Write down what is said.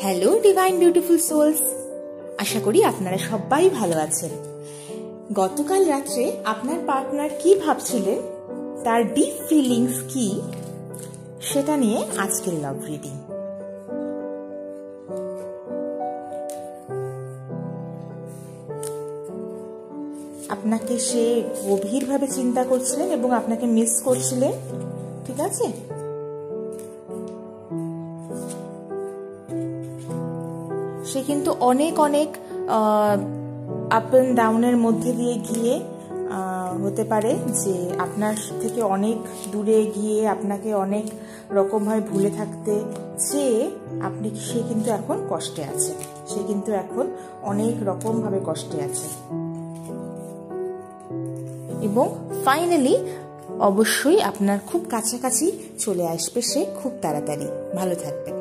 Hello divine beautiful sols, আশা করি আপনারা সবাই ভালো আছেন। গতকাল রাত্রে আপনার পার্টনার কি ভাবছিলেন, তার ডিপ ফিলিংস কি, সেটা নিয়ে আজকের লাভ রিডিং। আপনাকে সে গভীরভাবে চিন্তা করছিলেন এবং আপনাকে মিস করছিলেন, ঠিক আছে? সে কিন্তু অনেক অনেক আপ অ্যান্ড ডাউনের মধ্যে দিয়ে গিয়ে হতে পারে যে আপনার থেকে অনেক দূরে গিয়ে আপনাকে অনেক রকমভাবে ভুলে থাকতে চেয়ে সে কিন্তু এখন কষ্টে আছে। সে কিন্তু এখন অনেক রকমভাবে কষ্টে আছে এবং ফাইনালি অবশ্যই আপনার খুব কাছাকাছি চলে আসবে সে খুব তাড়াতাড়ি। ভালো থাকবে।